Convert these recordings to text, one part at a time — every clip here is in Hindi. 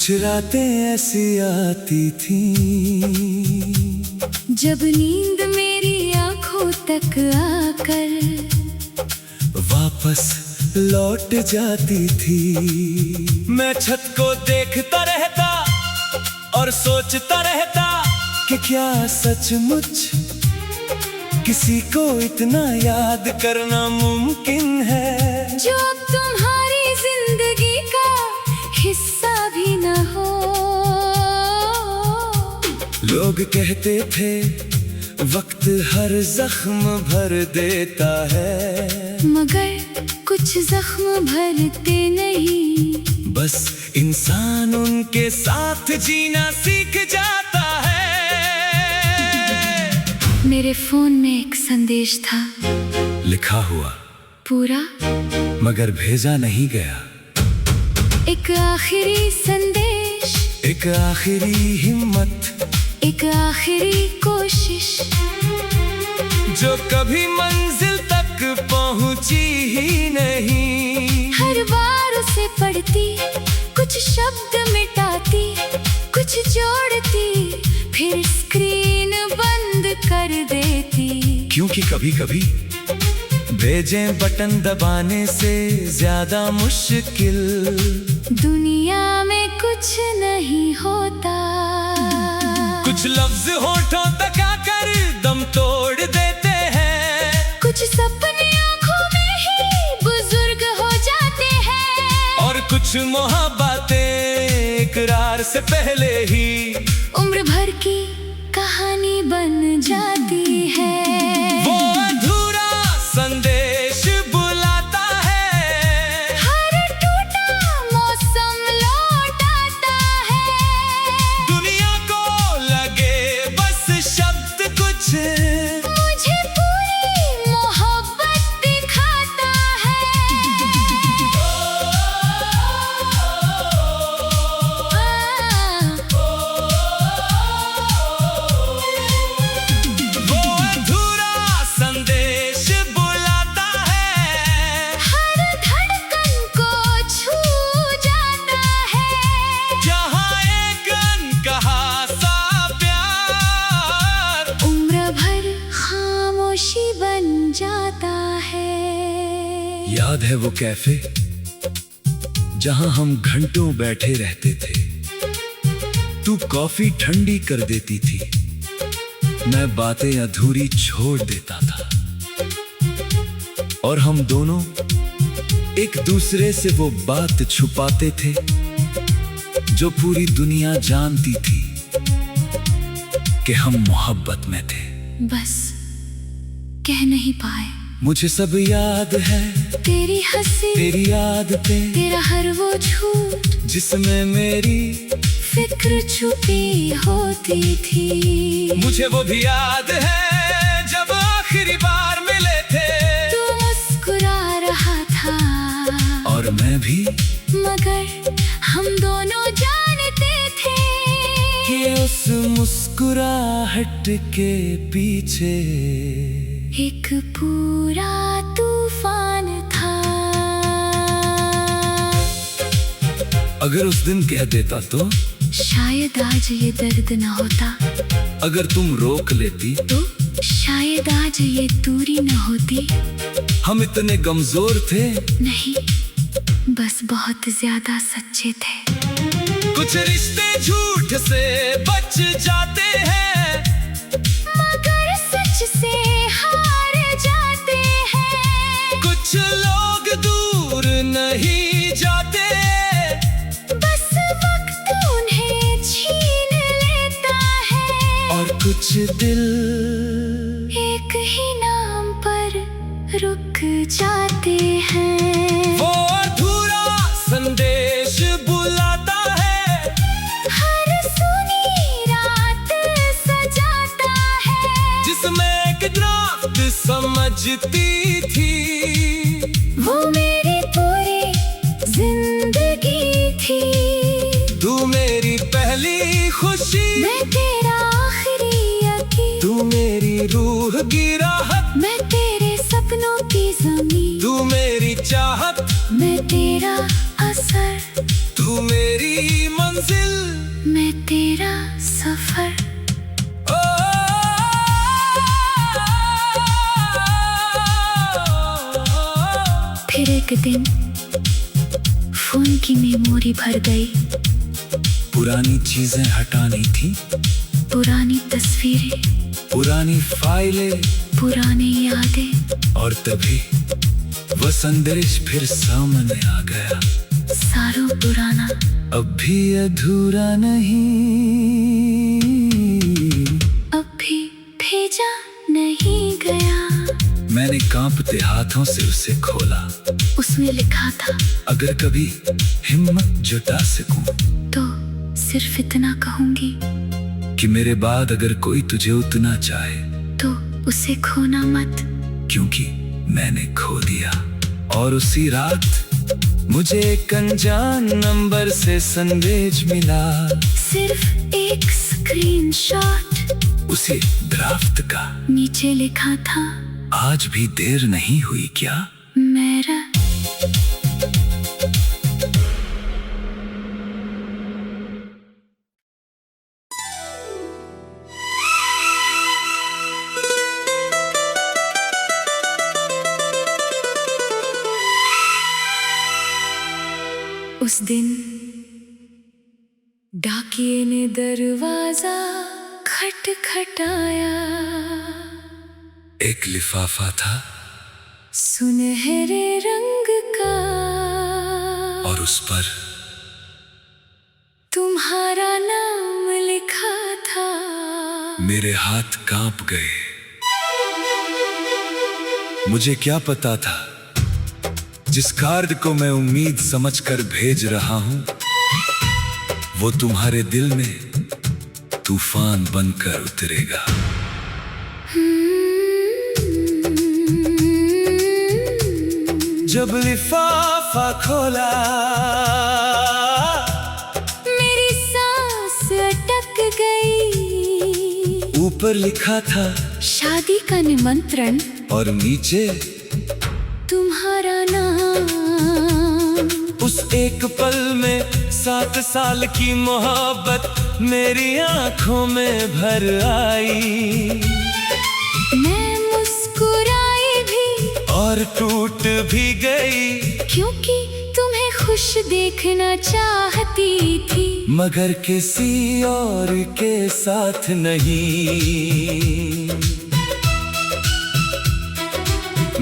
कुछ रातें ऐसी आती थी जब नींद मेरी आंखों तक आकर वापस लौट जाती थी। मैं छत को देखता रहता और सोचता रहता कि क्या सचमुच किसी को इतना याद करना मुमकिन है जो तुम्हारी जिंदगी का हिस्सा भी न हो। लोग कहते थे वक्त हर जख्म भर देता है, मगर कुछ जख्म भरते नहीं। बस इंसान उनके साथ जीना सीख जाता है। मेरे फोन में एक संदेश था, लिखा हुआ पूरा मगर भेजा नहीं गया। एक आखिरी संदेश, एक आखिरी हिम्मत, एक आखिरी कोशिश जो कभी मंजिल तक पहुंची ही नहीं। हर बार उसे पढ़ती, कुछ शब्द मिटाती, कुछ जोड़ती, फिर स्क्रीन बंद कर देती। क्योंकि कभी कभी भेजें बटन दबाने से ज्यादा मुश्किल दुनिया में कुछ नहीं होता। कुछ लफ्ज होठों तक आकर दम तोड़ देते हैं, कुछ सपने आंखों में ही बुजुर्ग हो जाते हैं, और कुछ मोहब्बतें इकरार से पहले ही उम्र भर की कहानी बन जाती है। वो अधूरा संदेश बुलाता है, हर टूटा मौसम लौट आता है। दुनिया को लगे बस शब्द कुछ मुझे पूरी मोहब्बत दिखाता है। वो अधूरा संदेश बुलाता है, हर धड़कन को छू जाता है। जहाँ एक अनकहा सा प्यार उम्र भर खामोशी बन जाता है। याद है वो कैफे जहां हम घंटों बैठे रहते थे। तू कॉफी ठंडी कर देती थी, मैं बातें अधूरी छोड़ देता था, और हम दोनों एक दूसरे से वो बात छुपाते थे जो पूरी दुनिया जानती थी कि हम मोहब्बत में थे। बस कह नहीं पाए। मुझे सब याद है, तेरी हंसी, तेरी आदतें, तेरा हर वो झूठ जिसमें मेरी फिक्र छुपी होती थी। मुझे वो भी याद है जब आखिरी बार मिले थे, तू मुस्कुरा रहा था और मैं भी, मगर हम दोनों जानते थे कि उस मुस्कुराहट के पीछे एक पूरा तूफान था। अगर उस दिन कह देता तो, शायद आज ये दर्द न होता, अगर तुम रोक लेती तो शायद आज ये दूरी न होती। हम इतने कमजोर थे नहीं, बस बहुत ज्यादा सच्चे थे। कुछ रिश्ते झूठ से बच जाते हैं, मगर सच से हार जाते हैं। कुछ लोग दूर नहीं जाते, बस वक्त उन्हें छीन लेता है, और कुछ दिल एक ही नाम पर रुक जाते हैं। वो अधूरा संदेश बुलाता है, हर सुनी रात सजाता है, जिसमें एक रात समझती थी वो मेरी पूरी जिंदगी थी। तू मेरी पहली खुशी, मैं तेरा आखिरी यकीन, तू मेरी रूह की राहत, मैं तेरे सपनों की जमीन, तू मेरी चाहत, मैं तेरा असर, तू मेरी मंजिल। मंजिल, मैं तेरा सफर। ओ, फिर एक दिन फोन की मेमोरी भर गई, पुरानी चीजें हटानी थी, पुरानी तस्वीरें, पुरानी फाइलें, पुरानी यादें, और तभी वह संदेश फिर सामने आ गया। सारों पुराना अब भी अधूरा नहीं, अब भी भेजा नहीं गया। मैंने कांपते हाथों से उसे खोला। उसमें लिखा था, अगर कभी हिम्मत जुटा सकूं तो सिर्फ इतना कहूंगी कि मेरे बाद अगर कोई तुझे उतना चाहे, तो उसे खोना मत। क्योंकि मैंने खो दिया। और उसी रात मुझे एक अनजान नंबर से संदेश मिला, सिर्फ एक स्क्रीनशॉट, उसी ड्राफ्ट का। नीचे लिखा था, आज भी देर नहीं हुई क्या? मेरा। उस दिन डाकिये ने दरवाजा खटखटाया, एक लिफाफा था सुनहरे रंग का, और उस पर तुम्हारा नाम लिखा था। मेरे हाथ कांप गए। मुझे क्या पता था, जिस कार्ड को मैं उम्मीद समझकर भेज रहा हूं, वो तुम्हारे दिल में तूफान बनकर उतरेगा। जब लिफाफा खोला, मेरी सांस अटक गई। ऊपर लिखा था शादी का निमंत्रण, और नीचे तुम्हारा नाम। उस एक पल में 7 साल की मोहब्बत मेरी आंखों में भर आई। मैं मुस्कुराई भी और टूट भी गई, क्योंकि तुम्हें खुश देखना चाहती थी, मगर किसी और के साथ नहीं।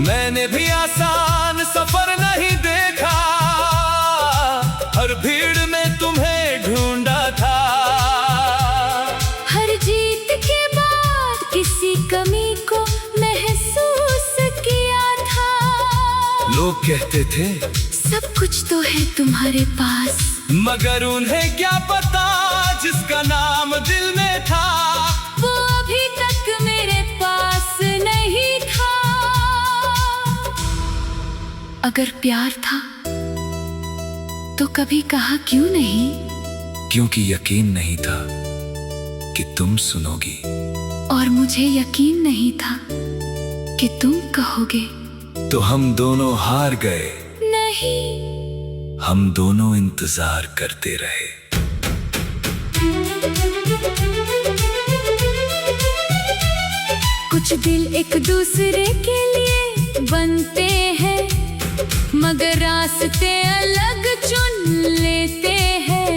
मैंने भी आसान सफर नहीं देखा, हर भीड़ में तुम्हें ढूंढा था। हर जीत के बाद किसी कमी को महसूस किया था। लोग कहते थे सब कुछ तो है तुम्हारे पास, मगर उन्हें क्या पता, जिसका नाम दिल में था, वो अभी तक मेरे पास नहीं था। अगर प्यार था तो कभी कहा क्यों नहीं? क्योंकि यकीन नहीं था कि तुम सुनोगी, और मुझे यकीन नहीं था कि तुम कहोगे। तो हम दोनों हार गए। नहीं, हम दोनों इंतजार करते रहे। कुछ दिल एक दूसरे के लिए बनते हैं, मगर रास्ते अलग चुन लेते हैं।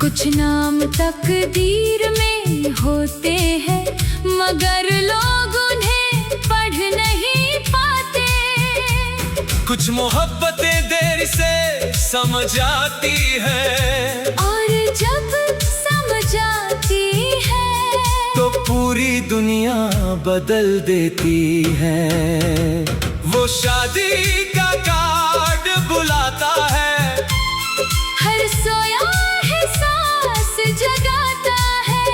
कुछ नाम तकदीर में होते हैं, मगर लोग उन्हें पढ़ नहीं पाते। कुछ मोहब्बतें देर से समझ आती है, और जब समझ आती है तो पूरी दुनिया बदल देती है। वो शादी का कार्ड बुलाता है, हर सोया है सांस जगाता है।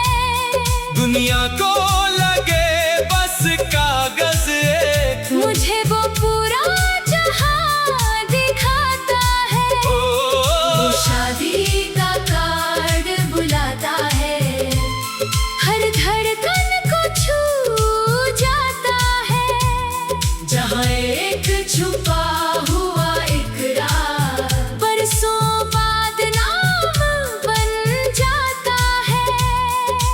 दुनिया को लगे बस कागज एक, मुझे वो पूरा जहां दिखाता है। वो शादी का कार्ड बुलाता है, हर धड़कन को छू जाता है। जहां एक छुपा हुआ इकरार बरसों बाद नाम बन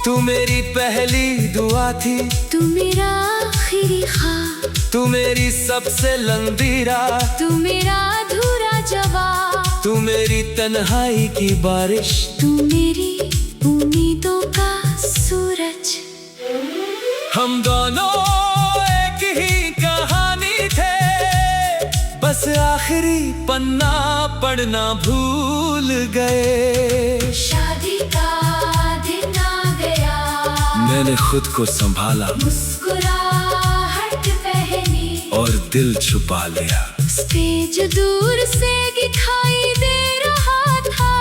तू मेरी पहली दुआ थी, तू मेरा आखिरी ख्वाब, तू मेरी सबसे लंबी रात, तू मेरा अधूरा जवाब, तू मेरी तन्हाई की बारिश, तू मेरी उम्मीदों का सूरज। हम दोनों एक ही कहानी थे, बस आखिरी पन्ना पढ़ना भूल गए। शादी का दिन आ गया, मैंने खुद को संभाला, मुस्कुराहट पहनी और दिल छुपा लिया। स्टेज दूर से दिखाई दे रहा था,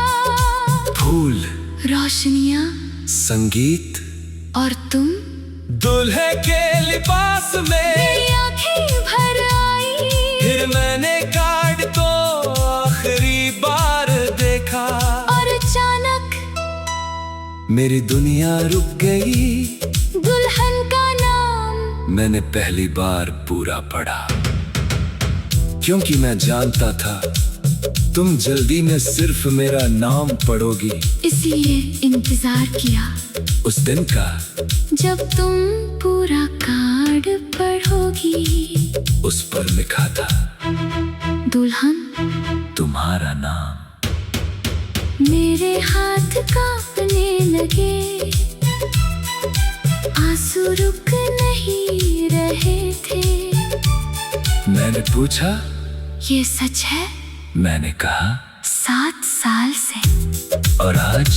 फूल, रोशनियां संगीत और तुम दूल्हे के लिबास में। मेरी आंखें भर आई, फिर मैंने कार्ड को आखिरी बार देखा, और अचानक मेरी दुनिया रुक गई। दुल्हन का नाम मैंने पहली बार पूरा पढ़ा, क्योंकि मैं जानता था तुम जल्दी में सिर्फ मेरा नाम पढ़ोगी। इसलिए इंतजार किया उस दिन का जब तुम पूरा कार्ड पढ़ोगी। उस पर लिखा था दुल्हन तुम्हारा नाम। मेरे हाथ कांपने लगे, आंसू रुक नहीं रहे थे। मैंने पूछा, ये सच है? मैंने कहा 7 साल से। और आज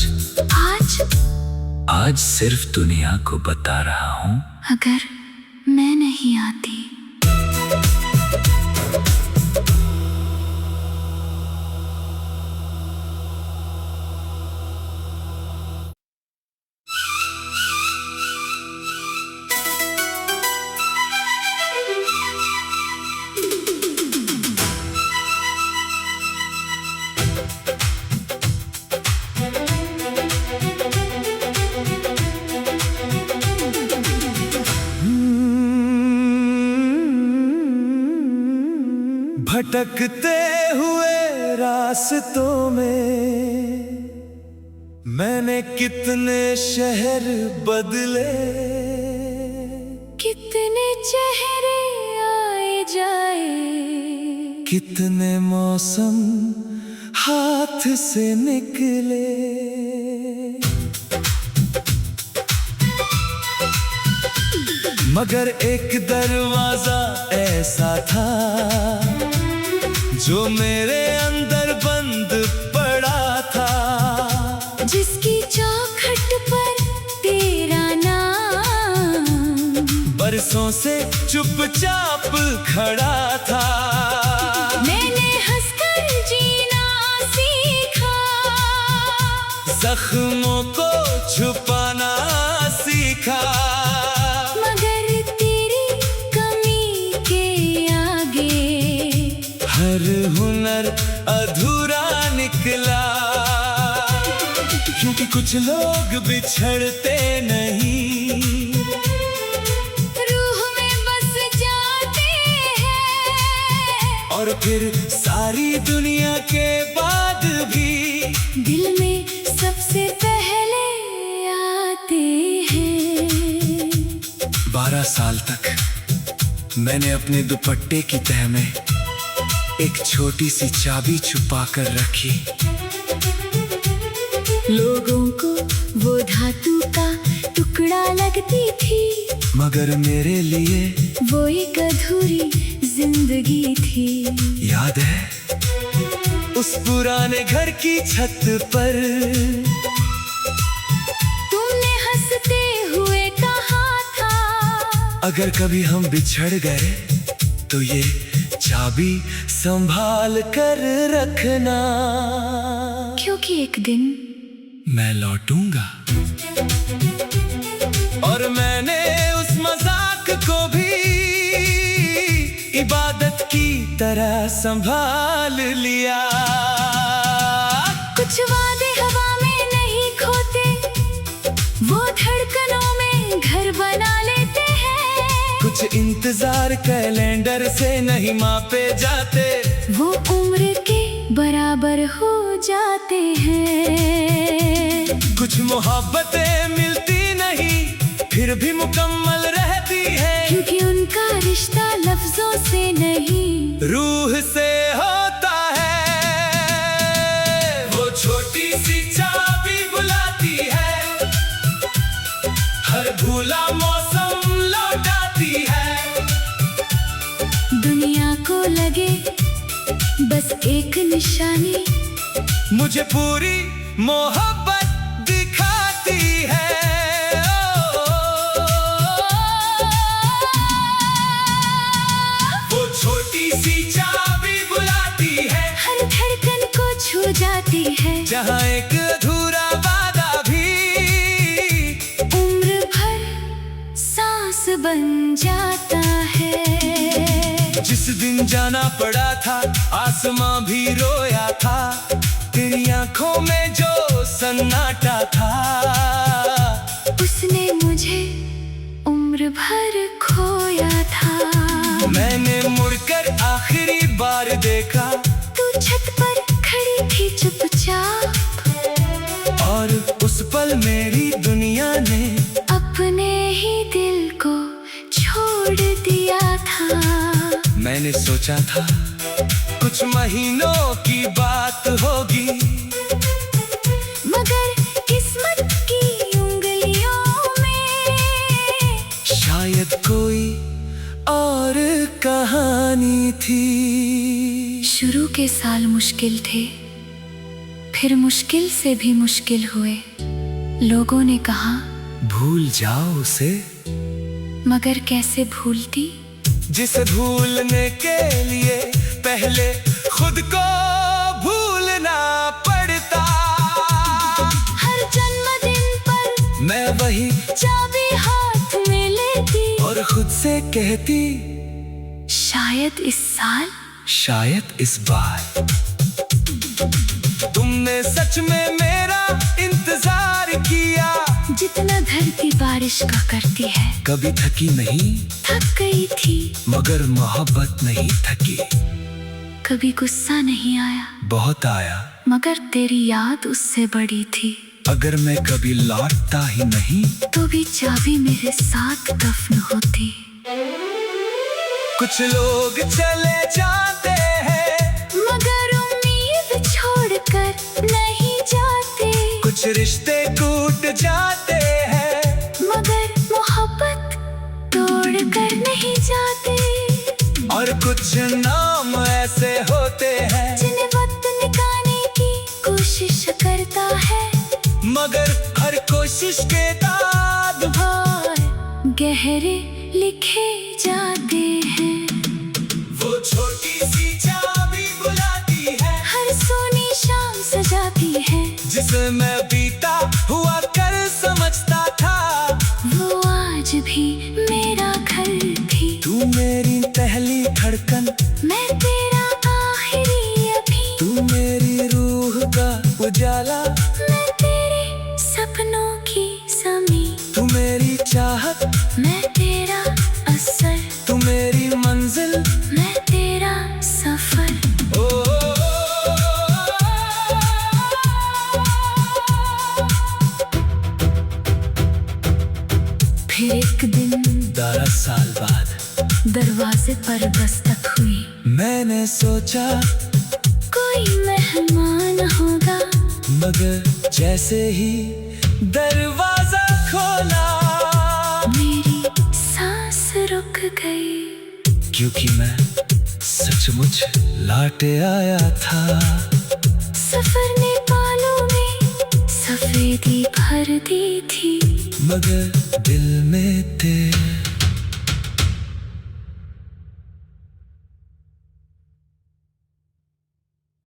आज सिर्फ दुनिया को बता रहा हूँ, अगर मैं नहीं आती। भटकते हुए रास्तों में मैंने कितने शहर बदले, कितने चेहरे आए जाए, कितने मौसम हाथ से निकले। मगर एक दरवाजा ऐसा था जो मेरे अंदर बंद पड़ा था, जिसकी चौखट पर तेरा नाम बरसों से चुपचाप खड़ा था। मैंने हंसकर जीना सीखा, जख्मों को छुपाना सीखा। मगर तेरी कमी के आगे हर हुनर अधूरा निकला, क्योंकि कुछ लोग बिछड़ते नहीं, रूह में बस जाते हैं, और फिर सारी दुनिया के बाद भी दिल में सबसे पहले आते हैं। 12 साल तक मैंने अपने दुपट्टे की तह में एक छोटी सी चाबी छुपा कर रखी। लोगों को वो धातु का टुकड़ा लगती थी, मगर मेरे लिए वो एक अधूरी जिंदगी थी। याद है उस पुराने घर की छत पर तुमने हंसते हुए कहा था, अगर कभी हम बिछड़ गए तो ये चाबी संभाल कर रखना, क्योंकि एक दिन मैं लौटूंगा। और मैंने उस मजाक को भी इबादत की तरह संभाल लिया। कुछ वादे हवा में नहीं खोते, वो धड़कनों में घर बना लेते हैं। कुछ इंतजार कैलेंडर से नहीं मापे जाते, वो उम्र के बराबर हो जाते हैं। कुछ मोहब्बतें मिलती फिर भी मुकम्मल रहती है, क्योंकि उनका रिश्ता लफ्जों से नहीं रूह से होता है। वो छोटी सी चाबी बुलाती है, हर भूला मौसम लौटाती है। दुनिया को लगे बस एक निशानी, मुझे पूरी मोहब्बत दिखाती है। वो छोटी सी चाबी बुलाती है, हर धड़कन को छू जाती है। जहाँ एक अधूरा वादा भी उम्र भर सांस बन जाता है। जिस दिन जाना पड़ा था आसमां भी रोया था, तेरी आंखों में जो सन्नाटा था, उसने मुझे उम्र भर खोया था। मैंने मुड़कर आखिरी बार देखा, तू छत पर खड़ी थी चुपचाप, और उस पल मेरी दुनिया ने अपने ही दिल को छोड़ दिया था। मैंने सोचा था कुछ महीनों की बात होगी, मगर किस्मत की उंगलियों में शायद कोई और कहानी थी। शुरू के साल मुश्किल थे, फिर मुश्किल से भी मुश्किल हुए। लोगों ने कहा भूल जाओ उसे, मगर कैसे भूलती, जिसे भूलने के लिए पहले खुद को भूलना पड़ता। हर जन्मदिन पर मैं वही चाबी हाथ में लेती, और खुद से कहती शायद इस साल, शायद इस बार। तुमने सच में मेरा इंतजार किया, जितना धरती बारिश का करती है। कभी थकी नहीं, थक गई थी, मगर मोहब्बत नहीं थकी। कभी गुस्सा नहीं आया, बहुत आया, मगर तेरी याद उससे बड़ी थी। अगर मैं कभी लौटता ही नहीं, तो भी चाबी मेरे साथ दफन होती। कुछ लोग चले जाते हैं, मगर उम्मीद छोड़कर नहीं जाते। कुछ रिश्ते टूट जाते हैं, मगर मोहब्बत तोड़कर नहीं जाते। और कुछ नाम ऐसे होते हैं, जिन्हें वक्त निकालने की कोशिश करता है, मगर हर कोशिश के बाद भार गहरे लिखे जाते हैं। वो छोटी सी चाबी बुलाती है, हर सोनी शाम सजाती है, जिसे मैं बीता हुआ कल समझता था। वो आज भी मेरा घर थी। तू मेरी पहली धड़कन, मैं तेरा आखिरी अभी। तू मेरी रूह का उजाला, मैं तेरे सपनों की समी। तू मेरी चाहत, मैं तेरा असर। तू मेरी मंजिल, मैं तेरा सफर। ओ, फिर एक दिन 12 साल बाद दरवाजे पर दस्तक हुई। मैंने सोचा कोई मेहमान होगा, मगर जैसे ही दरवाजा खोला, मेरी सांस रुक गई। क्योंकि मैं सचमुच लौट आया था। सफर ने बालों में सफेदी भर दी थी, मगर दिल में तेरे